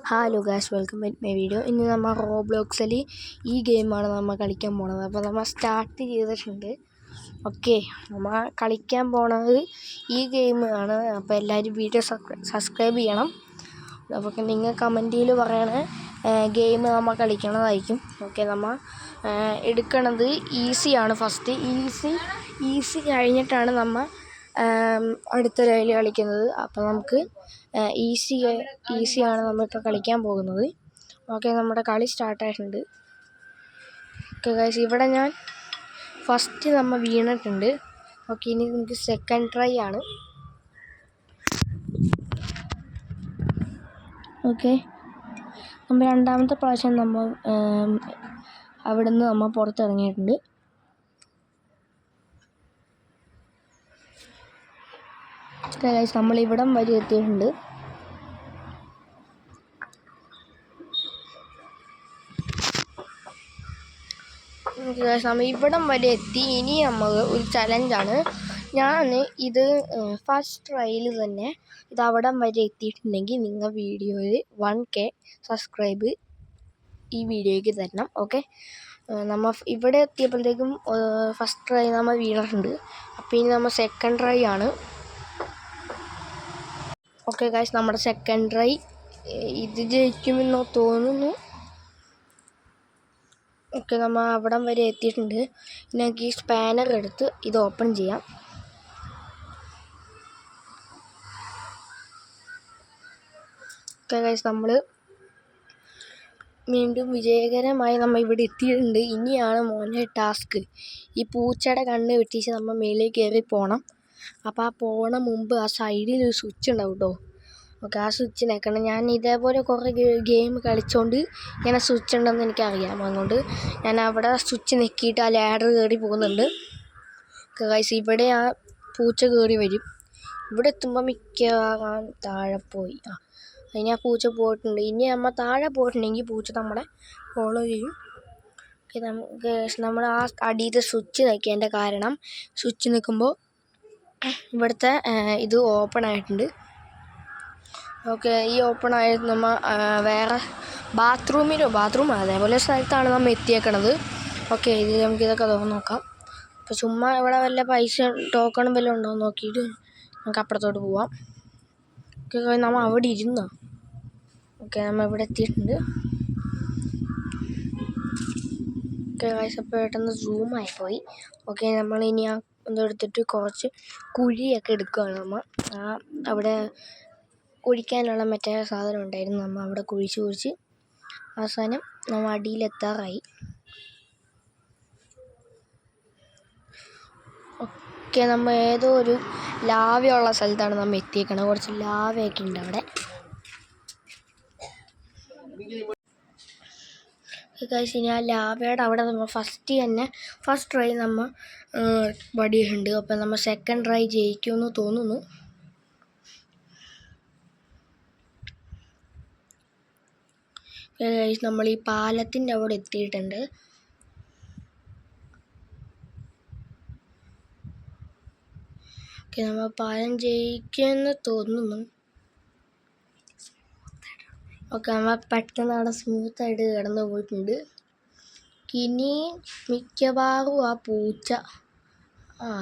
Hello guys, welcome back my video. ഇന്ന് നമ്മൾ റോബ്ലോക്സിൽ ഈ ഗെയിമാണ് നമ്മൾ കളിക്കാൻ പോണത്. അപ്പോൾ നമ്മൾ സ്റ്റാർട്ട് ചെയ്തിട്ടുണ്ട്. ഓക്കെ, നമ്മൾ കളിക്കാൻ പോണത് ഈ ഗെയിമാണ്. അപ്പോൾ എല്ലാവരും വീഡിയോ സബ്സ്ക്രൈബ് ചെയ്യണം. അപ്പോൾ നിങ്ങൾ കമൻറ്റിൽ പറയണ ഗെയിം നമ്മൾ കളിക്കണതായിരിക്കും. ഓക്കെ, നമ്മൾ എടുക്കണത് ഈസിയാണ്. ഫസ്റ്റ് ഈസി കഴിഞ്ഞിട്ടാണ് നമ്മൾ അടുത്ത ലെവൽ കളിക്കുന്നത്. അപ്പോൾ നമുക്ക് ഈസിയാണ് നമ്മളിപ്പോൾ കളിക്കാൻ പോകുന്നത്. ഓക്കെ, നമ്മുടെ കളി സ്റ്റാർട്ടായിട്ടുണ്ട്. ഓക്കെ ഗൈസ്, ഇവിടെ ഞാൻ ഫസ്റ്റ് നമ്മൾ വീണിട്ടുണ്ട്. ഓക്കെ, ഇനി നമുക്ക് സെക്കൻഡ് ട്രൈ ആണ്. ഓക്കെ, നമ്മൾ രണ്ടാമത്തെ പ്രാവശ്യം നമ്മൾ അവിടെ നിന്ന് നമ്മൾ പുറത്തിറങ്ങിയിട്ടുണ്ട്. ഗൈസ്, നമ്മൾ ഇവിടം വരെ എത്തിയിട്ടുണ്ട്. നമ്മൾ ഇവിടം വരെ എത്തി. ഇനി നമ്മൾ ഒരു ചലഞ്ചാണ്. ഞാൻ ഇത് ഫസ്റ്റ് ട്രയൽ തന്നെ ഇത് അവിടം വരെ എത്തിയിട്ടുണ്ടെങ്കിൽ നിങ്ങൾ വീഡിയോയിൽ 1K സബ്സ്ക്രൈബ് ഈ വീഡിയോയ്ക്ക് തരണം. ഓക്കെ, നമ്മൾ ഇവിടെ എത്തിയപ്പോഴത്തേക്കും ഫസ്റ്റ് ട്രൈ നമ്മൾ വീണിട്ടുണ്ട്. അപ്പോൾ ഇനി നമ്മൾ സെക്കൻഡ് ട്രൈ ആണ്. ഓക്കെ ഗൈസ്, നമ്മുടെ സെക്കൻഡ് ട്രൈ ഇത് ജയിക്കുമെന്നോ തോന്നുന്നു. ഓക്കെ, നമ്മൾ അവിടം വരെ എത്തിയിട്ടുണ്ട്. ഇനി നമുക്ക് ഈ സ്പാനർ എടുത്ത് ഇത് ഓപ്പൺ ചെയ്യാം. ഓക്കെ ഗൈസ്, നമ്മൾ വീണ്ടും വിജയകരമായി നമ്മൾ ഇവിടെ എത്തിയിട്ടുണ്ട്. ഇനിയാണ് മോനെ ടാസ്ക്. ഈ പൂച്ചയുടെ കണ്ണ് വെട്ടിച്ച് നമ്മൾ മേളിൽ കയറി പോകണം. അപ്പോൾ ആ പോണ മുമ്പ് ആ സൈഡിൽ ഒരു സ്വിച്ച് ഉണ്ടാവും കേട്ടോ. ഓക്കെ, ആ സ്വിച്ച് നിൽക്കണം. ഞാൻ ഇതേപോലെ കുറേ ഗെയിം കളിച്ചുകൊണ്ട് ഇങ്ങനെ സ്വിച്ച് ഉണ്ടെന്ന് എനിക്കറിയാം. അതുകൊണ്ട് ഞാൻ അവിടെ സ്വിച്ച് ഞെക്കിയിട്ട് ആ ലാഡർ കയറി പോകുന്നുണ്ട്. ഓക്കെ ഗൈസ്, ഇവിടെ ആ പൂച്ച കയറി വരും. ഇവിടെ എത്തുമ്പോൾ മിക്കവാറും താഴെ പോയി. ഇനി ആ പൂച്ച പോയിട്ടുണ്ട്. ഇനി നമ്മൾ താഴെ പോയിട്ടുണ്ടെങ്കിൽ പൂച്ച നമ്മളെ ഫോളോ ചെയ്യും. ഓക്കെ, നമ്മൾ ആ അടിയിലത്തെ സ്വിച്ച് നിൽക്കേണ്ട കാരണം സ്വിച്ച് നിൽക്കുമ്പോൾ ഇവിടുത്തെ ഇത് ഓപ്പൺ ആയിട്ടുണ്ട്. ഓക്കെ, ഈ ഓപ്പൺ ആയത് നമ്മൾ വേറെ ബാത്റൂം അതേപോലെ സ്ഥലത്താണ് നമ്മൾ എത്തിയേക്കണത്. ഓക്കെ, ഇത് നമുക്കിതൊക്കെ തുറന്ന് നോക്കാം. അപ്പോൾ ചുമ്മാ ഇവിടെ വല്ല പൈസ ടോക്കണും വല്ലതും ഉണ്ടോ എന്ന് നോക്കിയിട്ട് നമുക്ക് അപ്പുറത്തോട്ട് പോവാം. ഓക്കെ, നമ്മൾ അവിടെ ഇരുന്നോ. ഓക്കെ, നമ്മൾ ഇവിടെ എത്തിയിട്ടുണ്ട്. ഓക്കെ ഗൈസ്, അപ്പോൾ പെട്ടെന്ന് സൂമായിപ്പോയി. ഓക്കെ, നമ്മളിനി ആ എന്തെടുത്തിട്ട് കുറച്ച് കുഴിയൊക്കെ എടുക്കുകയാണ്. നമ്മൾ അവിടെ കുഴിക്കാനുള്ള മറ്റേ സാധനം ഉണ്ടായിരുന്നു. നമ്മൾ അവിടെ കുഴിച്ച് അവസാനം നമ്മൾ അടിയിലെത്താറായി. ഓക്കെ, നമ്മൾ ഏതോ ഒരു ലാവയുള്ള സ്ഥലത്താണ് നമ്മൾ എത്തിയേക്കണത്. കുറച്ച് ലാവയൊക്കെ ഉണ്ട് അവിടെ. ഗൈസ്, ഇനി ആ ലാവയുടെ അവിടെ നമ്മൾ ഫസ്റ്റ് ട്രൈ നമ്മൾ പടിയുണ്ട്. അപ്പം നമ്മൾ സെക്കൻഡ് ട്രൈ ജയിക്കുമെന്ന് തോന്നുന്നു. ഗൈസ്, നമ്മൾ ഈ പാലത്തിൻ്റെ അവിടെ എത്തിയിട്ടുണ്ട്. ഓക്കെ, നമ്മൾ പാലം ജയിക്കുമെന്ന് തോന്നുന്നു. ഓക്കെ, നമ്മൾ പെട്ടെന്ന് അവിടെ സ്മൂത്തായിട്ട് കിടന്നു പോയിട്ടുണ്ട്. ഇനി മിക്കവാറും ആ പൂച്ച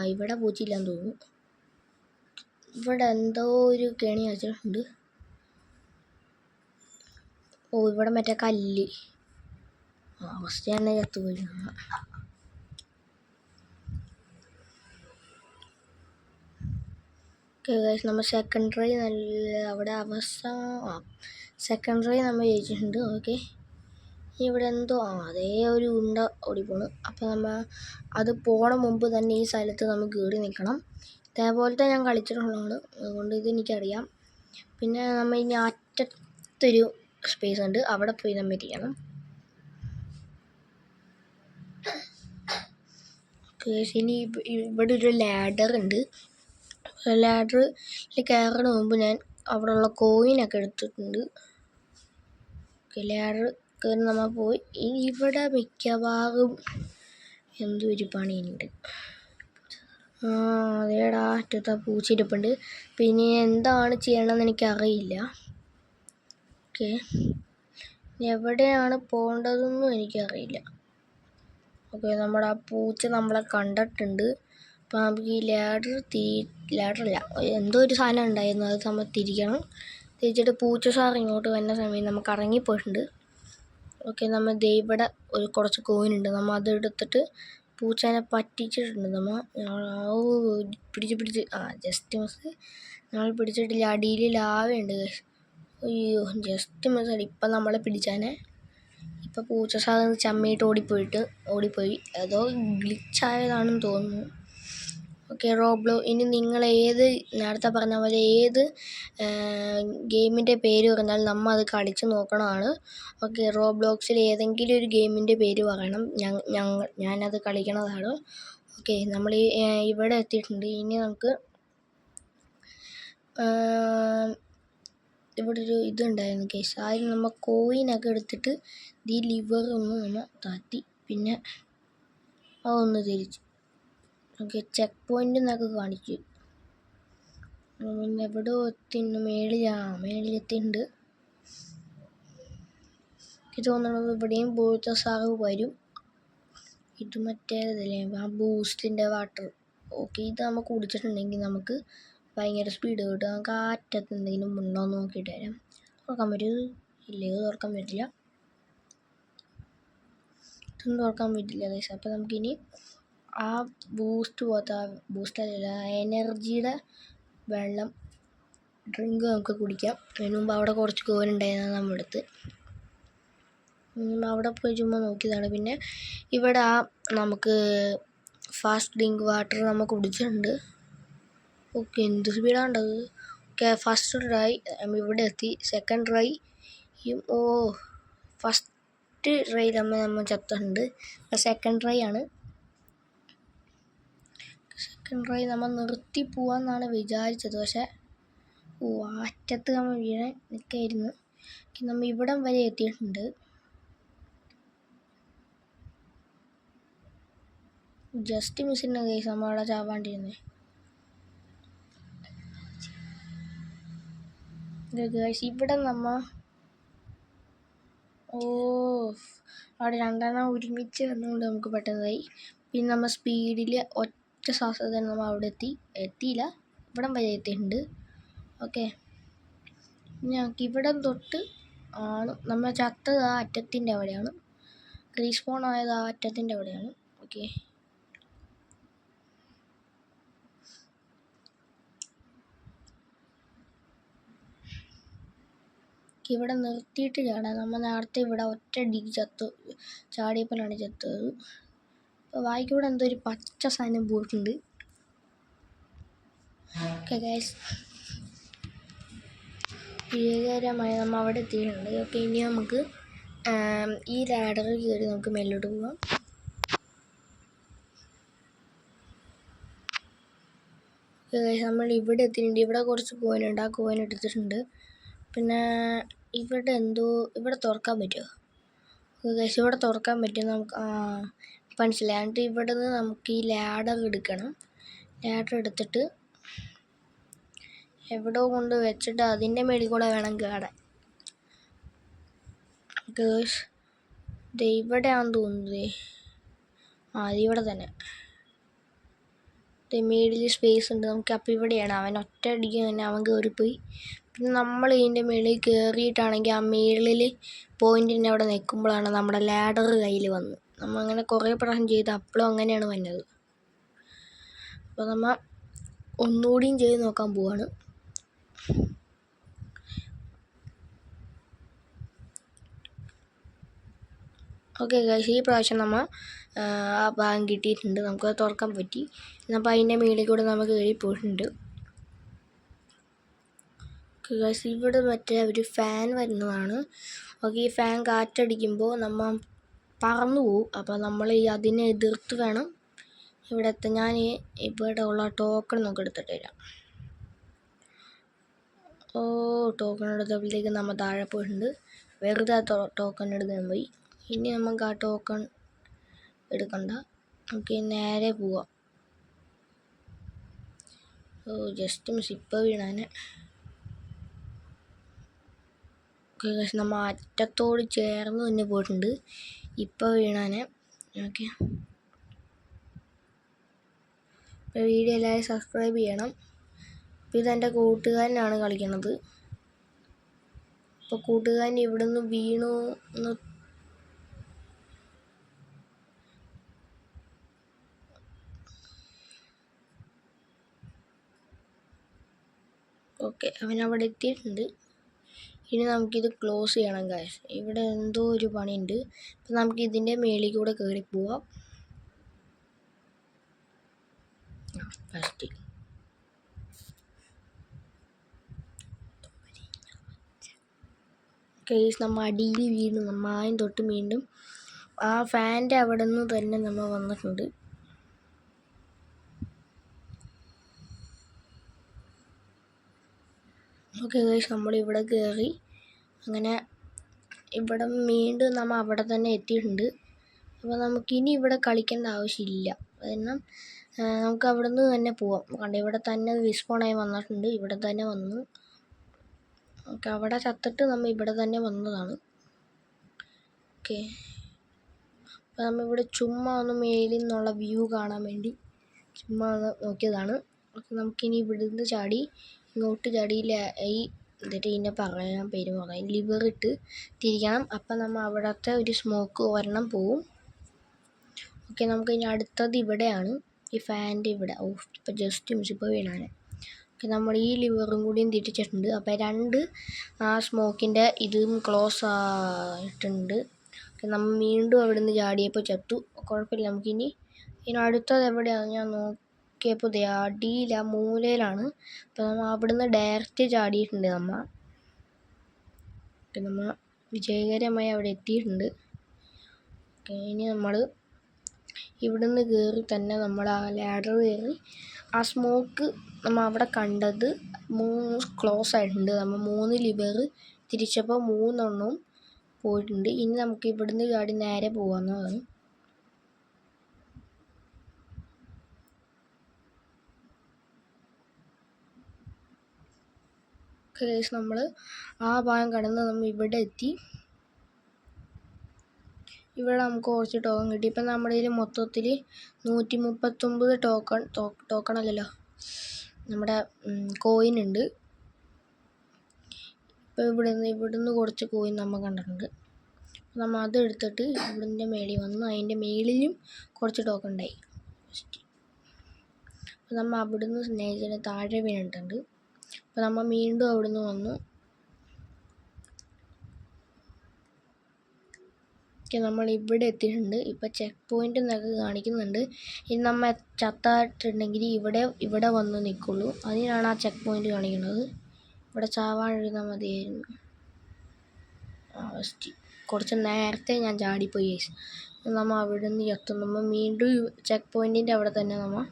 ഇവിടെ പൂച്ചയില്ലാന്ന് തോന്നുന്നു. ഇവിടെ എന്തോ ഒരു കെണി വെച്ചിട്ടുണ്ട്. ഇവിടെ മറ്റേ കല്ല് ഫസ്റ്റ് തന്നെ ചത്തുപോയി. നമ്മൾ സെക്കൻഡ് ട്രൈ അവിടെ സെക്കൻഡ് ട്രൈ നമ്മൾ ജയിച്ചിട്ടുണ്ട്. ഓക്കെ, ഇവിടെ എന്തോ അതേ ഒരു ഉണ്ട ഓടിപ്പോണ്. അപ്പോൾ നമ്മൾ അത് പോണ മുമ്പ് തന്നെ ഈ സ്ഥലത്ത് നമുക്ക് കയറി നിൽക്കണം. ഇതേപോലത്തെ ഞാൻ കളിച്ചിട്ടുള്ളതാണ്, അതുകൊണ്ട് ഇതെനിക്കറിയാം. പിന്നെ നമ്മൾ ഇനി അറ്റത്തൊരു സ്പേസ് ഉണ്ട്, അവിടെ പോയി നമ്മൾ ഇരിക്കണം. ഇനി ഇവിടെ ഒരു ലാഡർ ഉണ്ട്. ലാഡറിൽ കയറണ മുമ്പ് ഞാൻ അവിടെയുള്ള കോയിനൊക്കെ എടുത്തിട്ടുണ്ട്. ലാഡർ കയറി നമ്മൾ പോയി. ഇവിടെ മിക്കവാറും എന്തോ ഒരു പണിയുണ്ട്. അതേടാ അറ്റത്ത് പൂച്ച ഇരിപ്പുണ്ട്. പിന്നെ എന്താണ് ചെയ്യണമെന്ന് എനിക്കറിയില്ല. ഓക്കെ, എവിടെയാണ് പോകേണ്ടതെന്നും എനിക്കറിയില്ല. ഓക്കെ, നമ്മുടെ ആ പൂച്ച നമ്മളെ കണ്ടിട്ടുണ്ട്. അപ്പോൾ നമുക്ക് ഈ ലാഡറല്ല, എന്തോ ഒരു സാധനം ഉണ്ടായിരുന്നു, അത് നമ്മൾ തിരിക്കണം. തിരിച്ചിട്ട് പൂച്ച സാർ ഇങ്ങോട്ട് വരുന്ന സമയം നമുക്ക് ഇറങ്ങിപ്പോയിട്ടുണ്ട്. ഓക്കെ, നമ്മൾ ഇവിടെ കുറച്ച് കോയിനുണ്ട്, നമ്മൾ അതെടുത്തിട്ട് പൂച്ചേനെ പറ്റിച്ചിട്ടുണ്ട്. നമ്മൾ പിടിച്ച് ജസ്റ്റ് മിസ് നമ്മൾ പിടിച്ചിട്ടില്ല. അടിയിൽ ലാവയുണ്ട്. അയ്യോ, ജസ്റ്റ് മിസ്സായി. ഇപ്പം നമ്മളെ പിടിച്ചാനെ. ഇപ്പം പൂച്ച സാധനം ചമ്മയിട്ട് ഓടിപ്പോയി. ഏതോ ഗ്ലിച്ചായതാണെന്ന് തോന്നുന്നു. ഓക്കെ, ഇനി നിങ്ങൾ നേരത്തെ പറഞ്ഞ പോലെ ഏത് ഗെയിമിൻ്റെ പേര് പറഞ്ഞാൽ നമ്മൾ അത് കളിച്ച് നോക്കണതാണ്. ഓക്കെ, റോബ്ലോക്സിൽ ഏതെങ്കിലും ഒരു ഗെയിമിൻ്റെ പേര് പറയണം, ഞാനത് കളിക്കണതാണ്. ഓക്കെ, നമ്മൾ ഇവിടെ എത്തിയിട്ടുണ്ട്. ഇനി നമുക്ക് ഇവിടെ ഒരു ഇതുണ്ടായിരുന്നു കേസ്. ആദ്യം നമ്മൾ കോയിനൊക്കെ എടുത്തിട്ട് ഈ ലിവർ ഒന്ന് നമ്മൾ താത്തി, പിന്നെ അതൊന്ന് തിരിച്ചു. ഓക്കെ, ചെക്ക് പോയിന്റ് എന്നൊക്കെ കാണിച്ചു. പിന്നെ എവിടെ എത്തിണ്ട്? മേളിലെത്തിണ്ട്. എനിക്ക് തോന്നുന്നത് ഇവിടെയും പോലത്തെ സാറ് വരും. ഇത് മറ്റേതല്ലേ, ആ ബൂസ്റ്റിൻ്റെ വാട്ടർ. ഓക്കെ, ഇത് നമുക്ക് കുടിച്ചിട്ടുണ്ടെങ്കിൽ നമുക്ക് ഭയങ്കര സ്പീഡ് കിട്ടും. നമുക്ക് ആ അറ്റത്ത് എന്തെങ്കിലും ഉണ്ടോ എന്ന് നോക്കിയിട്ട് വരാം. തുറക്കാൻ പറ്റും? ഇല്ല, ഇത് തുറക്കാൻ പറ്റില്ല. ഇതൊന്നും തുറക്കാൻ പറ്റില്ല ഗൈസ്. അപ്പോൾ നമുക്കിനി ആ ബൂസ്റ്റല്ല, എനർജിയുടെ വെള്ളം ഡ്രിങ്ക് നമുക്ക് കുടിക്കാം. അതിന് മുമ്പ് അവിടെ കുറച്ച് കോലുണ്ടായിരുന്നു നമ്മുടെ അടുത്ത്. അവിടെ പോയി ചുമ്മാ നോക്കിയതാണ്. പിന്നെ ഇവിടെ നമുക്ക് ഫാസ്റ്റ് ഡ്രിങ്ക് വാട്ടർ നമുക്ക് കുടിച്ചിട്ടുണ്ട്. ഓക്കെ, എന്ത് സ്പീഡാണ്ടത്. ഓക്കെ, ഫസ്റ്റ് ട്രൈ ഇവിടെ എത്തി. സെക്കൻഡ് ട്രൈ ഫസ്റ്റ് ട്രൈ നമ്മൾ ചത്തുണ്ട്. സെക്കൻഡ് ട്രൈ ആണ്. സെക്കൻഡ് ട്രൈ നമ്മൾ നിർത്തി പോവാന്നാണ് വിചാരിച്ചത്. പക്ഷേ അറ്റത്ത് നമ്മൾ വീഴാൻ നിൽക്കായിരുന്നു. നമ്മൾ ഇവിടം വരെ എത്തിയിട്ടുണ്ട്. ജസ്റ്റ് മിസ്സിൻ്റെ കേസ് നമ്മളവിടെ ചാവാണ്ടിരുന്നേ. ഇവിടെ നമ്മൾ അവിടെ രണ്ടെണ്ണം ഒരുമിച്ച് വന്നുകൊണ്ട് നമുക്ക് പെട്ടെന്നായി. പിന്നെ നമ്മൾ സ്പീഡിൽ ഒറ്റ ശ്വാസത്തിൽ നമ്മൾ അവിടെ എത്തിയില്ല, ഇവിടം വരെ എത്തിയിട്ടുണ്ട്. ഓക്കെ, ഞങ്ങൾക്ക് ഇവിടം തൊട്ട് ആണ് നമ്മൾ ചത്തത് ആ അറ്റത്തിൻ്റെ അവിടെയാണ്. റീസ്പോൺ ആയത് ആ അറ്റത്തിൻ്റെ അവിടെയാണ്. ഓക്കെ, ഇവിടെ നിർത്തിയിട്ട് ചാടാം. നമ്മൾ നേരത്തെ ഇവിടെ ഒറ്റ അടിക്ക് ചാടിയപ്പോഴാണ് ചത്തത്. അപ്പോൾ വായിക്കൂടെ എന്തോ ഒരു പച്ച സാധനം പോയിട്ടുണ്ട്. ഓക്കെ ഗൈസ്, വിജയകരമായി നമ്മൾ അവിടെ എത്തിയിട്ടുണ്ട്. ഓക്കെ, ഇനി നമുക്ക് ഈ ലാഡർ കയറി നമുക്ക് മേലോട്ട് പോകാം. നമ്മൾ ഇവിടെ എത്തിയിട്ടുണ്ട്. ഇവിടെ കുറച്ച് കോയിനുണ്ട്, ആ കോയിൻ എടുത്തിട്ടുണ്ട്. പിന്നെ ഇവിടെ തുറക്കാൻ പറ്റുമോ? ഗൈസ്, ഇവിടെ തുറക്കാൻ പറ്റും നമുക്ക്. മനസ്സിലായി. എന്നിട്ട് ഇവിടെ നിന്ന് നമുക്ക് ഈ ലാഡർ എടുക്കണം. ലാഡർ എടുത്തിട്ട് എവിടെ കൊണ്ട് വെച്ചിട്ട് അതിൻ്റെ മേളിൽ കൂടെ വേണം കയറാൻ. ഗേഴ്സ്, ഇവിടെയാണെന്ന് തോന്നുന്നത്. ഇവിടെ തന്നെ മേളിൽ സ്പേസ് ഉണ്ട് നമുക്ക്. അപ്പോൾ ഇവിടെയാണ്. അവൻ ഒറ്റ അടിക്ക് തന്നെ അവൻ കയറിപ്പോയി. പിന്നെ നമ്മൾ ഇതിൻ്റെ മേളിൽ കയറിയിട്ടാണെങ്കിൽ ആ മേളിൽ പോയിൻറ്റിൻ്റെ അവിടെ നിൽക്കുമ്പോഴാണ് നമ്മുടെ ലാഡർ കയ്യിൽ വന്നത്. നമ്മൾ അങ്ങനെ കുറേ പ്രാവശ്യം ചെയ്ത് അപ്പോഴും അങ്ങനെയാണ് വന്നത്. അപ്പോൾ നമ്മൾ ഒന്നുകൂടിയും ചെയ്ത് നോക്കാൻ പോവാണ്. ഓക്കെ ഗൈസ്, ഈ പ്രാവശ്യം നമ്മൾ ആ ഭാഗം കിട്ടിയിട്ടുണ്ട്. നമുക്കത് തുറക്കാൻ പറ്റി. അപ്പോൾ അതിൻ്റെ മേളിൽ കൂടെ നമുക്ക് കയറി പോയിട്ടുണ്ട്. ഓക്കെ ഗൈസ്, ഇവിടെ മറ്റേ ഒരു ഫാൻ വരുന്നതാണ്. ഓക്കെ, ഈ ഫാൻ കാറ്റടിക്കുമ്പോൾ നമ്മൾ പറന്നു പോവും. അപ്പോൾ നമ്മൾ അതിനെ എതിർത്ത് വേണം ഇവിടെ എത്താൻ. ഞാൻ ഇവിടെ ഉള്ള ടോക്കൺ നമുക്ക് എടുത്തിട്ട് വരാം. ടോക്കൺ എടുത്തപ്പോഴത്തേക്ക് നമ്മൾ താഴെ പോയിട്ടുണ്ട്. വെറുതെ ടോക്കൺ എടുക്കാൻ പോയി. ഇനി നമുക്ക് ആ ടോക്കൺ എടുക്കണ്ട, നമുക്ക് നേരെ പോവാം. ജസ്റ്റ് മിസ് ഇപ്പോൾ വീണാനെ. ഓക്കെ ഗൈസ്, നമ്മൾ അറ്റത്തോട് ചേർന്ന് തന്നെ പോയിട്ടുണ്ട്. ഇപ്പോൾ വീണാനെ. ഓക്കെ, ഇപ്പോൾ വീഡിയോ എല്ലാവരും സബ്സ്ക്രൈബ് ചെയ്യണം. അപ്പോൾ ഇതെൻ്റെ കൂട്ടുകാരനാണ് കളിക്കണത്. അപ്പോൾ കൂട്ടുകാരൻ ഇവിടെ നിന്ന് വീണു എന്ന്. ഓക്കെ, അവനവിടെ എത്തിയിട്ടുണ്ട്. ഇനി നമുക്കിത് ക്ലോസ് ചെയ്യണം ഗൈസ്. ഇവിടെ എന്തോ ഒരു പണിയുണ്ട്. അപ്പം നമുക്ക് ഇതിൻ്റെ മേളിൽ കൂടെ കയറി പോവാം. ഫസ്റ്റ് ഗൈസ്, നമ്മൾ അടിയിൽ വീണു. നമ്മൾ ആദ്യം തൊട്ട് വീണ്ടും ആ ഫാൻ്റെ അവിടെ നിന്ന് തന്നെ നമ്മൾ വന്നിട്ടുണ്ട്. ഓക്കെ ഗൈസ്, നമ്മളിവിടെ കയറി. അങ്ങനെ ഇവിടെ വീണ്ടും നമ്മൾ അവിടെ തന്നെ എത്തിയിട്ടുണ്ട്. അപ്പോൾ നമുക്കിനി ഇവിടെ കളിക്കേണ്ട ആവശ്യമില്ല. കാരണം നമുക്ക് അവിടെ നിന്ന് തന്നെ പോവാം. കണ്ട, ഇവിടെ തന്നെ വിസ്പോണായി വന്നിട്ടുണ്ട്. ഇവിടെ തന്നെ വന്നു. ഓക്കെ, അവിടെ ചത്തിട്ട് നമ്മൾ ഇവിടെ തന്നെ വന്നതാണ്. ഓക്കെ, അപ്പോൾ നമ്മളിവിടെ ചുമ്മാ ഒന്ന് മേലിൽ നിന്നുള്ള വ്യൂ കാണാൻ വേണ്ടി ചുമ്മാ ഒന്ന് നോക്കിയതാണ്. അപ്പോൾ നമുക്കിനി ഇവിടുന്ന് ചാടി ഇങ്ങോട്ട് ചാടി ഈ എന്നിട്ട് ഇതിൻ്റെ പറയാൻ പേര് പറയാം, ലിവർ ഇട്ട് തിരിക്കണം. അപ്പം നമ്മൾ അവിടുത്തെ ഒരു സ്മോക്ക് ഒരെണ്ണം പോവും. ഓക്കെ, നമുക്ക് ഇനി അടുത്തത് ഇവിടെയാണ്, ഈ ഫാൻ്റെ ഇവിടെ. ഇപ്പോൾ ജസ്റ്റ് മിസ്സിപ്പോൾ വീണാണ്. ഓക്കെ, നമ്മൾ ഈ ലിവറും കൂടിയും തിരിച്ചിട്ടുണ്ട്. അപ്പോൾ രണ്ട് ആ സ്മോക്കിൻ്റെ ഇതും ക്ലോസ് ആയിട്ടുണ്ട്. ഓക്കെ, നമ്മൾ വീണ്ടും അവിടെ നിന്ന് ചാടിയപ്പോൾ ചത്തു. കുഴപ്പമില്ല, നമുക്കിനി അടുത്തത് എവിടെയാണ് ഞാൻ നോക്കിയപ്പോൾ അടിയില മൂലയിലാണ്. അപ്പോൾ നമ്മൾ അവിടുന്ന് ഡയറക്റ്റ് ചാടിയിട്ടുണ്ട്. നമ്മൾ വിജയകരമായി അവിടെ എത്തിയിട്ടുണ്ട്. ഓക്കെ, ഇനി നമ്മൾ ഇവിടുന്ന് കയറി തന്നെ നമ്മൾ ആ ലാഡർ കയറി ആ സ്മോക്ക് നമ്മൾ അവിടെ കണ്ടത് 3 ക്ലോസ് ആയിട്ടുണ്ട്. നമ്മൾ 3 ലിവർ തിരിച്ചപ്പോൾ 3 എണ്ണവും പോയിട്ടുണ്ട്. ഇനി നമുക്ക് ഇവിടുന്ന് ചാടി നേരെ പോകാവുന്നതാണ്. കേസ് നമ്മൾ ആ ഭാഗം കടന്ന് നമ്മൾ ഇവിടെ എത്തി. ഇവിടെ നമുക്ക് കുറച്ച് ടോക്കൺ കിട്ടി. ഇപ്പം നമ്മുടെ കയ്യിൽ മൊത്തത്തിൽ 139 ടോക്കൺ അല്ലല്ലോ, നമ്മുടെ കോയിൻ ഉണ്ട്. ഇപ്പോൾ ഇവിടുന്ന് കുറച്ച് കോയിൻ നമ്മൾ കണ്ടിട്ടുണ്ട്. നമ്മൾ അത് എടുത്തിട്ട് ഇവിടുന്ന് മേളിൽ വന്നു. അതിൻ്റെ മേളിലും കുറച്ച് ടോക്കൺ ഉണ്ടായി. അപ്പോൾ നമ്മൾ അവിടുന്ന് സ്നേഹിച്ചിട്ട് താഴെ വീണിട്ടുണ്ട്. അപ്പോൾ നമ്മൾ വീണ്ടും അവിടുന്ന് വന്നു. നമ്മൾ ഇവിടെ എത്തിയിട്ടുണ്ട്. ഇപ്പോൾ ചെക്ക് പോയിൻ്റ് എന്നൊക്കെ കാണിക്കുന്നുണ്ട്. ഇനി നമ്മൾ ചത്തായിട്ടുണ്ടെങ്കിൽ ഇവിടെ വന്ന് നിൽക്കുള്ളൂ. അതിനാണ് ആ ചെക്ക് പോയിൻ്റ് കാണിക്കുന്നത്. ഇവിടെ ചാവാണ്ടിരുന്നാൽ മതിയായിരുന്നു. ഫസ്റ്റ് കുറച്ച് നേരത്തെ ഞാൻ ചാടിപ്പോയി. നമ്മൾ അവിടെ നിന്ന് ചത്തു. നമ്മൾ വീണ്ടും ചെക്ക് പോയിൻറ്റിൻ്റെ അവിടെ തന്നെ നമ്മൾ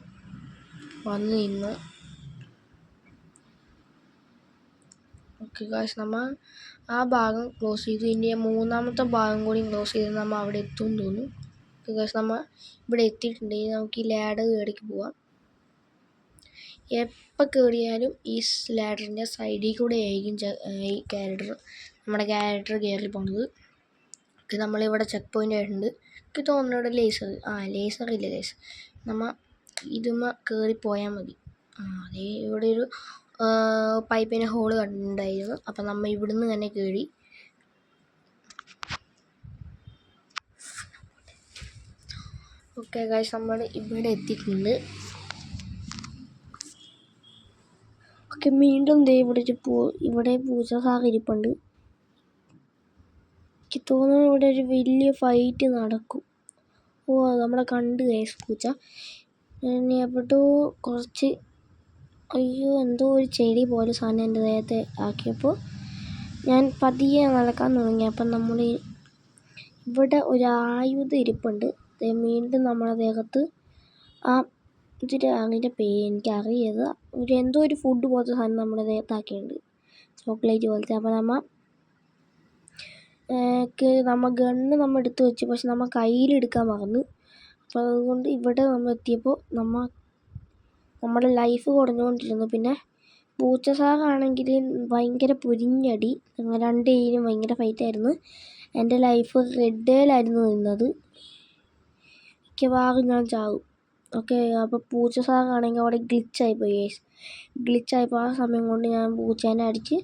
വന്ന് നിന്നു. ഓക്കെ ഗായ്സ്, നമ്മൾ ആ ഭാഗം ക്ലോസ് ചെയ്തു. ഇനി മൂന്നാമത്തെ ഭാഗം കൂടി ക്ലോസ് ചെയ്ത് നമ്മൾ അവിടെ എത്തും തോന്നുന്നു. ഓക്കെ ഗായ്സ്, നമ്മൾ ഇവിടെ എത്തിയിട്ടുണ്ടെങ്കിൽ നമുക്ക് ഈ ലാഡർ കയറിക്ക് പോവാം. എപ്പോൾ കയറിയാലും ഈ ലാഡറിൻ്റെ സൈഡിൽ കൂടെ ആയിരിക്കും ഈ നമ്മുടെ ക്യാരക്ടർ കയറി പോകുന്നത്. ഓക്കെ, നമ്മളിവിടെ ചെക്ക് പോയിൻ്റ് ആയിട്ടുണ്ട്. എനിക്ക് തോന്നുന്നു ഇവിടെ ലേസർ ഇല്ല ഗൈസ്. നമ്മൾ ഇതുമ്മ കയറിപ്പോയാൽ മതി. അതേ ഇവിടെ ഒരു പൈപ്പിന് ഹോള് കണ്ടിട്ടുണ്ടായിരുന്നു. അപ്പം നമ്മൾ ഇവിടുന്ന് തന്നെ കയറി. ഓക്കെ ഗൈസ്, നമ്മൾ ഇവിടെ എത്തിയിട്ടുണ്ട്. ഓക്കെ, വീണ്ടും ഇവിടെ പൂച്ച സാർ ഇരിപ്പുണ്ട്. എനിക്ക് തോന്നുന്നു ഇവിടെ ഒരു വലിയ ഫൈറ്റ് നടക്കും. നമ്മളെ കണ്ട് ഗൈസ് പൂച്ച. എപ്പോഴോ കുറച്ച് എന്തോ ഒരു ചെടി പോലെ സാധനം എൻ്റെ ദേഹത്തെ ആക്കിയപ്പോൾ ഞാൻ പതിയെ നടക്കാൻ തുടങ്ങി. അപ്പം നമ്മൾ ഇവിടെ ഒരു ആയുധം ഇരിപ്പുണ്ട്. വീണ്ടും നമ്മുടെ ദേഹത്ത് അതിൻ്റെ പേര് എനിക്കറിയത് എന്തോ ഒരു ഫുഡ് പോലത്തെ സാധനം നമ്മുടെ ദേഹത്താക്കിയിട്ടുണ്ട്, ചോക്ലേറ്റ് പോലത്തെ. അപ്പോൾ നമ്മൾ ഗണ്ണ് നമ്മൾ എടുത്ത് വെച്ചു, പക്ഷെ നമ്മൾ കയ്യിലെടുക്കാൻ മറന്നു. അപ്പോൾ അതുകൊണ്ട് ഇവിടെ നമ്മൾ എത്തിയപ്പോൾ നമ്മുടെ ലൈഫ് കുറഞ്ഞുകൊണ്ടിരുന്നു. പിന്നെ പൂച്ച സാറാണെങ്കിൽ ഭയങ്കര പൊരിഞ്ഞടി, രണ്ട് ടീമിനും ഭയങ്കര ഫൈറ്റായിരുന്നു. എൻ്റെ ലൈഫ് റെഡേലായിരുന്നു നിന്നത്, മിക്കവാറും ഞാൻ ചാവും. ഓക്കെ, അപ്പോൾ പൂച്ച സാറാണെങ്കിൽ അവിടെ ഗ്ലിച്ചായിപ്പോയി ഗൈസ്. ഗ്ലിച്ചായപ്പോൾ ആ സമയം കൊണ്ട് ഞാൻ പൂച്ചേനെ അടിച്ച്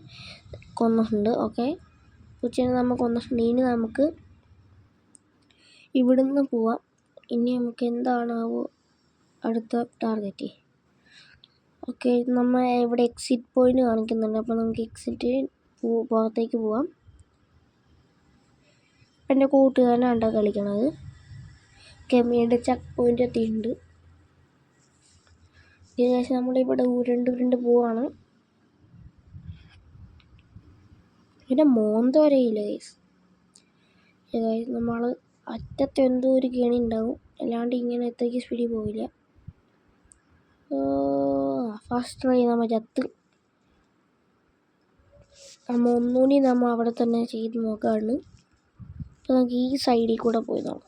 കൊന്നിട്ടുണ്ട്. ഓക്കെ, പൂച്ചേനെ നമ്മൾ കൊന്നിട്ടുണ്ട്. ഇനി നമുക്ക് ഇവിടുന്ന് പോവാം. ഇനി നമുക്ക് എന്താണാവോ അടുത്ത ടാർഗറ്റ്. ഓക്കെ, നമ്മൾ ഇവിടെ എക്സിറ്റ് പോയിന്റ് കാണിക്കുന്നുണ്ട്. അപ്പോൾ നമുക്ക് എക്സിറ്റ് പുറത്തേക്ക് പോവാം. എൻ്റെ കൂട്ടുകാരനാണ് കളിക്കണത്. ഓക്കെ, വീണ്ടും ചെക്ക് പോയിന്റ് എത്തിയിട്ടുണ്ട്. ഏകദേശം നമ്മളിവിടെ ഉരുണ്ട് പോവാണ്. പിന്നെ മോന്തോരയില്ല ഗൈസ്. നമ്മൾ അറ്റത്ത് എന്തോ ഒരു കെണി ഉണ്ടാവും, അല്ലാണ്ട് ഇങ്ങനെ എത്രയ്ക്ക് സ്പീഡിൽ പോവില്ല. ഫസ്റ്റ് ട്രൈ നമ്മൾ ചത്ത്. നമ്മൾ ഒന്നുകൂടി നമ്മൾ അവിടെ തന്നെ ചെയ്ത് നോക്കാണ്. അപ്പോൾ നമുക്ക് ഈ സൈഡിൽ കൂടെ പോയി നോക്കാം.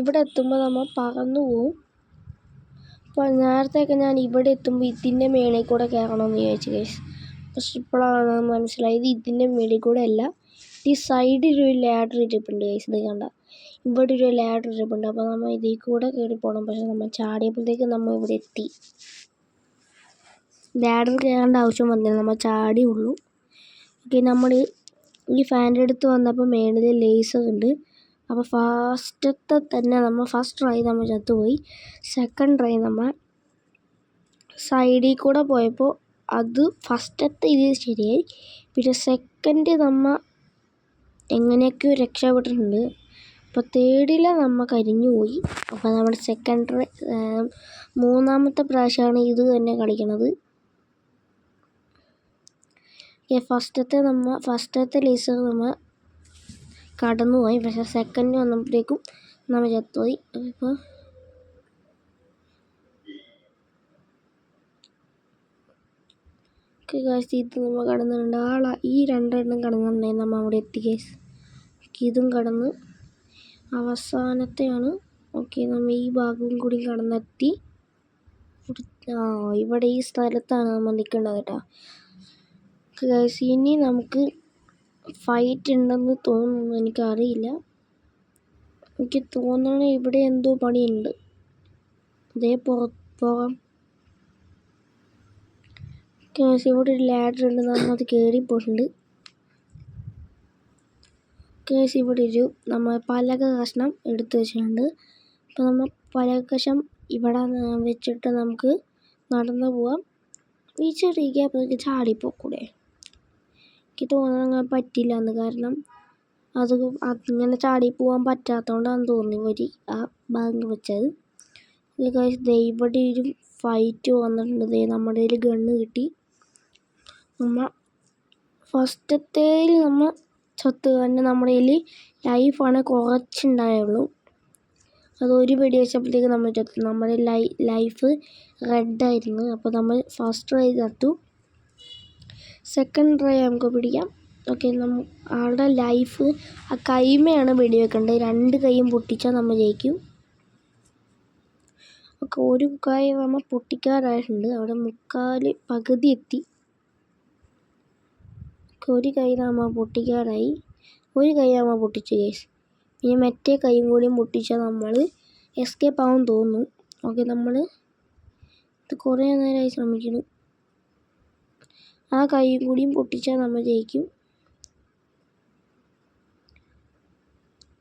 ഇവിടെ എത്തുമ്പോൾ നമ്മൾ പറന്നു പോവും. അപ്പോൾ നേരത്തെയൊക്കെ ഞാൻ ഇവിടെ എത്തുമ്പോൾ ഇതിൻ്റെ മേളിൽ കൂടെ കയറണമെന്ന് വിചാരിച്ചു ഗൈസ്. പക്ഷെ ഇപ്പോഴാണ് മനസ്സിലായത് ഇതിൻ്റെ മേളിൽ കൂടെ അല്ല, ഈ സൈഡിൽ ഒരു ലാഡർ ഇരിപ്പുണ്ട് ഗൈസ്. ഇത് കണ്ട, ഇവിടെ ഒരു ലാഡർ ഇരിപ്പുണ്ട്. അപ്പോൾ നമ്മൾ ഇതിൽ കൂടെ കയറി പോകണം. പക്ഷെ നമ്മൾ ചാടിയപ്പോഴത്തേക്ക് നമ്മൾ ഇവിടെ എത്തി. ലാഡർ കയറേണ്ട ആവശ്യം വന്നില്ല, നമ്മൾ ചാടിയുള്ളൂ. ഓക്കെ, നമ്മൾ ഈ ഫാൻ്റെ അടുത്ത് വന്നപ്പോൾ മേളിൽ ലേസർ ഉണ്ട്. അപ്പോൾ ഫസ്റ്റത്തെ തന്നെ നമ്മൾ ഫസ്റ്റ് ട്രൈ നമ്മൾ ചത്തുപോയി. സെക്കൻഡ് ട്രൈ നമ്മൾ സൈഡിൽ കൂടെ പോയപ്പോൾ അത് ഫസ്റ്റത്തെ ഇത് ശരിയായി. പിന്നെ സെക്കൻഡ് നമ്മൾ എങ്ങനെയൊക്കെയോ രക്ഷപ്പെട്ടിട്ടുണ്ട്. അപ്പോൾ തേർഡിൽ നമ്മൾ കരിഞ്ഞു പോയി. അപ്പോൾ നമ്മുടെ സെക്കൻഡ് ട്രൈ മൂന്നാമത്തെ പ്രാവശ്യമാണ് ഇത് തന്നെ കളിക്കണത്. ഫസ്റ്റത്തെ ലേസർ നമ്മൾ കടന്നുപോയി. പക്ഷേ സെക്കൻഡ് വന്നപ്പോഴത്തേക്കും നമ്മൾ ചത്തുപോയി. അപ്പോൾ ഗൈസ് ഇത് നമ്മൾ കടന്നിട്ടുണ്ട്. ഈ രണ്ടെണ്ണം കടന്നിട്ടുണ്ടെങ്കിൽ നമ്മൾ അവിടെ എത്തി ഗൈസ്. ഇതും കടന്ന് അവസാനത്തെയാണ്. ഓക്കെ, നമ്മൾ ഈ ഭാഗവും കൂടി കടന്നെത്തി. ഇവിടെ ഈ സ്ഥലത്താണ് നമ്മൾ നിൽക്കേണ്ടത് കേട്ടോ ഗൈസ്. ഇനി നമുക്ക് ഫൈറ്റ് ഉണ്ടെന്ന് തോന്നുന്നു, എനിക്കറിയില്ല. എനിക്ക് തോന്നണ ഇവിടെ എന്തോ പണിയുണ്ട്. അതേ പോകാം. ഇവിടെ ഒരു ലാഡർ ഉണ്ട്, നമ്മളത് കയറിപ്പോയിട്ടുണ്ട്. ഇവിടെ ഒരു നമ്മൾ പലക കഷ്ണം എടുത്ത് വെച്ചിട്ടുണ്ട്. അപ്പോൾ നമ്മൾ പലക കഷ്ണം ഇവിടെ വെച്ചിട്ട് നമുക്ക് നടന്നു പോവാം. ഈ ചെറിയ അപ്പോൾ ചാടിപ്പോക്കൂടെ? എനിക്ക് തോന്നുന്നത് പറ്റില്ല എന്ന്, കാരണം അതിങ്ങനെ ചാടി പോകാൻ പറ്റാത്തതുകൊണ്ടാണെന്ന് തോന്നി ആ ഭാഗം വെച്ചത്. ഇവിടെ ഒരു ഫൈറ്റ് വന്നിട്ടുണ്ട്. നമ്മുടെ കയ്യിൽ ഗണ്ണ് കിട്ടി. നമ്മൾ ഫസ്റ്റത്തേൽ നമ്മൾ ചത്ത് തന്നെ നമ്മുടെ കയ്യിൽ ലൈഫാണ് കുറച്ചുണ്ടായുള്ളൂ. അതൊരു വെടി വെച്ചപ്പോഴത്തേക്ക് നമ്മൾ ചത്തു. നമ്മുടെ ലൈഫ് റെഡായിരുന്നു. അപ്പോൾ നമ്മൾ ഫസ്റ്റ് ട്രൈ ചത്തു. സെക്കൻഡ് ട്രൈ നമുക്ക് പിടിക്കാം. ഓക്കെ, ആളുടെ ലൈഫ് ആ കൈമയാണ് വെടിവെക്കേണ്ടത്. രണ്ട് കൈയും പൊട്ടിച്ചാൽ നമ്മൾ ജയിക്കും. ഓക്കെ, ഒരു കൈ നമ്മൾ പൊട്ടിക്കാറായിട്ടുണ്ട്. അവിടെ പകുതി എത്തി. ഒരു കൈ നമ്മൾ പൊട്ടിക്കാറായി. ഒരു കൈ നമ്മൾ പൊട്ടിച്ചു ഗൈസ്. ഇനി മറ്റേ കൈയും കൂടിയും പൊട്ടിച്ചാൽ നമ്മൾ എസ്കേപ്പ് ആവും തോന്നുന്നു. ഓക്കെ, നമ്മൾ ഇത് കുറേ നേരമായി ശ്രമിക്കുന്നു. ആ കൈയും കൂടിയും പൊട്ടിച്ചാൽ നമ്മൾ ജയിക്കും.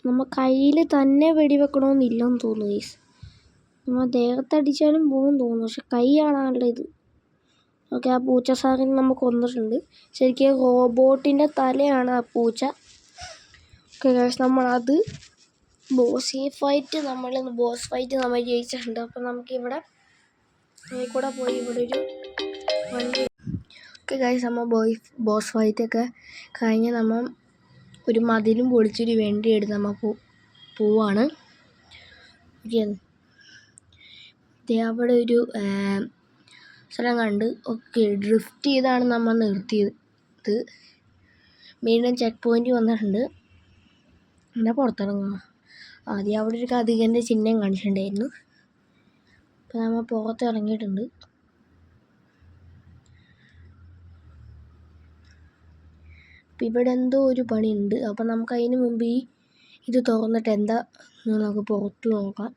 നമ്മൾ കയ്യിൽ തന്നെ വെടിവെക്കണമെന്നില്ലെന്ന് തോന്നുന്നു ഗൈസ്. നമ്മൾ ദേഹത്തടിച്ചാലും പോകും തോന്നുന്നു, പക്ഷെ കൈയാണാണല്ലോ ഇത്. ഓക്കെ, ആ പൂച്ച സാറിന് നമ്മൾ കൊന്നിട്ടുണ്ട്. ശരിക്കും റോബോട്ടിൻ്റെ തലയാണ് ആ പൂച്ച. ഓക്കെ ഗൈസ്, നമ്മളത് ബോസ് ഫൈറ്റ് നമ്മൾ ജയിച്ചിട്ടുണ്ട്. അപ്പോൾ നമുക്കിവിടെ കൂടെ പോയി ഇവിടെ ഒരു വണ്ടി. ഓക്കെ ഗൈസ്, നമ്മൾ ബോസ് ഫൈറ്റൊക്കെ കഴിഞ്ഞ് നമ്മൾ ഒരു മതിലും പൊളിച്ചൊരു വണ്ടി എടുത്ത് നമ്മൾ പോവാണ്. അവിടെ ഒരു സ്ഥലം കണ്ട്. ഓക്കെ, ഡ്രിഫ്റ്റ് ചെയ്താണ് നമ്മൾ നിർത്തിയത്. വീണ്ടും ചെക്ക് പോയിന്റ് വന്നിട്ടുണ്ട്. അങ്ങനെ പുറത്തിറങ്ങുക. ആദ്യം അവിടെ ഒരു കതികൻ്റെ ചിഹ്നം കാണിച്ചിട്ടുണ്ടായിരുന്നു. അപ്പോൾ നമ്മൾ പുറത്തിറങ്ങിയിട്ടുണ്ട്. അപ്പം ഇവിടെ എന്തോ ഒരു പണിയുണ്ട്. അപ്പം നമുക്ക് അതിന് മുമ്പ് ഇത് തുറന്നിട്ട് എന്താ നമുക്ക് പുറത്ത് നോക്കാം.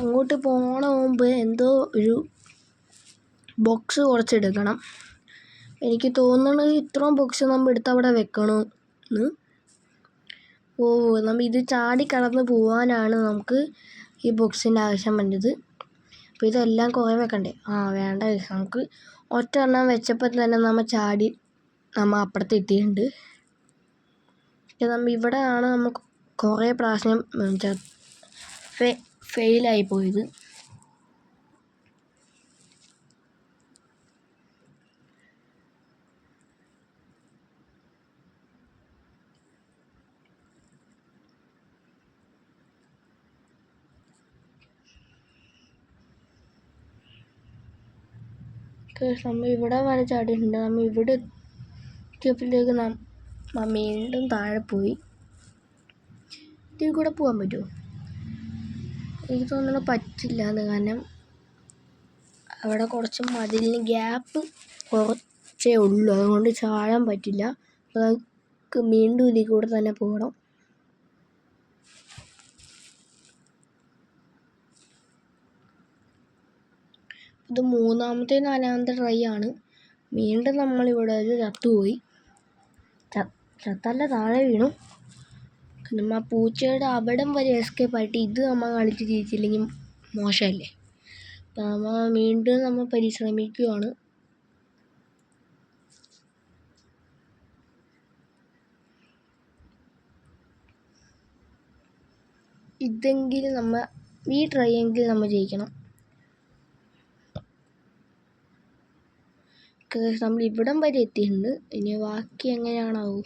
അങ്ങോട്ട് പോകണ മുമ്പ് എന്തോ ഒരു ബോക്സ് കുറച്ചെടുക്കണം. എനിക്ക് തോന്നുന്നത് ഇത്രയും ബോക്സ് നമ്മൾ എടുത്ത് അവിടെ വെക്കണമെന്ന്. നമ്മൾ ഇത് ചാടി കടന്ന് പോകാനാണ് നമുക്ക് ഈ ബോക്സിൻ്റെ ആവശ്യം വന്നത്. അപ്പോൾ ഇതെല്ലാം കുറേ വെക്കണ്ടേ? വേണ്ട, നമുക്ക് ഒറ്റ എണ്ണം വെച്ചപ്പോൾ തന്നെ നമ്മൾ അപ്പുറത്ത് എത്തിയിട്ടുണ്ട്. ഇവിടെ ആണ് നമുക്ക് കുറേ പ്രാവശ്യം ഫെയിലായി പോയത്. നമ്മൾ ഇവിടെ വരെ ചാടിയിട്ടുണ്ട്. നമ്മൾ ഇവിടെ എത്തിയപ്പോഴത്തേക്ക് വീണ്ടും താഴെ പോയി. ഇതിൽ കൂടെ പോകാൻ പറ്റുമോ? എനിക്ക് തോന്നുന്നു പറ്റില്ല എന്ന്. കാരണം അവിടെ കുറച്ച് മതിലിന് ഗ്യാപ്പ് കുറച്ചേ ഉള്ളൂ, അതുകൊണ്ട് ചാടാൻ പറ്റില്ല. അപ്പോൾ നമുക്ക് വീണ്ടും ഇതിൽ കൂടെ തന്നെ പോകണം. ഇത് 3-ാമത്തെ 4-ാമത്തെ ട്രൈ ആണ്. വീണ്ടും നമ്മളിവിടെ ഒരു ചത്തുപോയി. ചത്തല്ല, താഴെ വീണു. നമ്മൾ പൂച്ചയുടെ അവിടം വരെ എസ്കേപ്പ് ആയിട്ട് ഇത് നമ്മൾ കളിച്ച് ജയിച്ചില്ലെങ്കിൽ മോശമല്ലേ? വീണ്ടും നമ്മൾ പരിശ്രമിക്കുകയാണ്. ഇതെങ്കിലും ഈ ട്രൈ എങ്കിലും നമ്മൾ ജയിക്കണം. നമ്മൾ ഇവിടം വരെ എത്തിയിട്ടുണ്ട്. ഇനി ബാക്കി എങ്ങനെയാണാവൂ?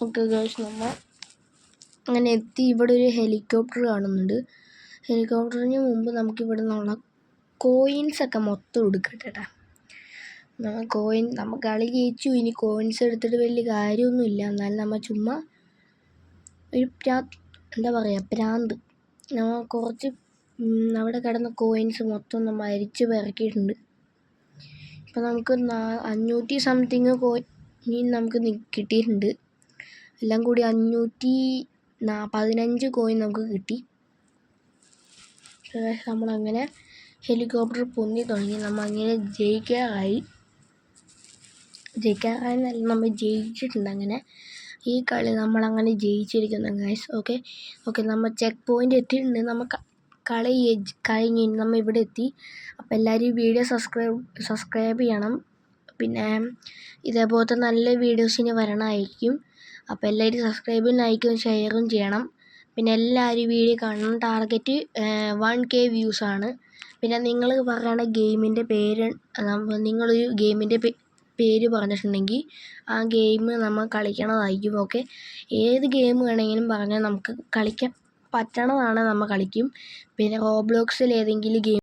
ഓക്കെ ഗേൾസ്, നമ്മൾ അങ്ങനെ എത്തി. ഇവിടെ ഒരു ഹെലികോപ്റ്റർ കാണുന്നുണ്ട്. ഹെലികോപ്റ്ററിന് മുമ്പ് നമുക്കിവിടെ നിന്നുള്ള കോയിൻസൊക്കെ മൊത്തം എടുക്കട്ടെ. നമ്മൾ കളി ജയിച്ചു. ഇനി കോയിൻസ് എടുത്തിട്ട് വലിയ കാര്യമൊന്നുമില്ല. എന്നാലും നമ്മൾ ചുമ്മാ ഒരു പ്രാന്ത്. നമ്മൾ കുറച്ച് അവിടെ കിടന്ന കോയിൻസ് മൊത്തം നമ്മൾ അരിച്ച് പെറുക്കിയിട്ടുണ്ട്. ഇപ്പം നമുക്ക് 500 സംതിങ് കോയിൻ നമുക്ക് കിട്ടിയിട്ടുണ്ട്. എല്ലാം കൂടി 515 കോയിൻ നമുക്ക് കിട്ടി. നമ്മളങ്ങനെ ഹെലികോപ്റ്റർ പൊന്തി തുടങ്ങി. അങ്ങനെ ജയിക്കാറായെന്നല്ല, നമ്മൾ ജയിച്ചിട്ടുണ്ട്. അങ്ങനെ ഈ കളി നമ്മളങ്ങനെ ജയിച്ചിരിക്കുന്നു ഗൈസ്. ഓക്കെ നമ്മൾ ചെക്ക് പോയിൻ്റ് എത്തിയിട്ടുണ്ട്. നമുക്ക് കളി കഴിഞ്ഞ് നമ്മൾ ഇവിടെ എത്തി. അപ്പോൾ എല്ലാവരും ഈ വീഡിയോ സബ്സ്ക്രൈബ് ചെയ്യണം. പിന്നെ ഇതേപോലത്തെ നല്ല വീഡിയോസിന് വരണമായിരിക്കും. അപ്പോൾ എല്ലാവരും സബ്സ്ക്രൈബും ലൈക്കും ഷെയറും ചെയ്യണം. പിന്നെ എല്ലാവരും വീഡിയോ കാണണം. Target 1K വ്യൂസാണ്. പിന്നെ നിങ്ങൾ പറയണ ഗെയിമിൻ്റെ പേര്, നിങ്ങളൊരു ഗെയിമിൻ്റെ പേര് പറഞ്ഞിട്ടുണ്ടെങ്കിൽ ആ ഗെയിം നമ്മൾ കളിക്കണതായിരിക്കും. ഓക്കെ, ഏത് ഗെയിം വേണമെങ്കിലും പറഞ്ഞാൽ നമുക്ക് കളിക്കാൻ പറ്റണതാണ്, നമ്മൾ കളിക്കും. പിന്നെ റോബ്ലോക്സിൽ ഏതെങ്കിലും ഗെയിം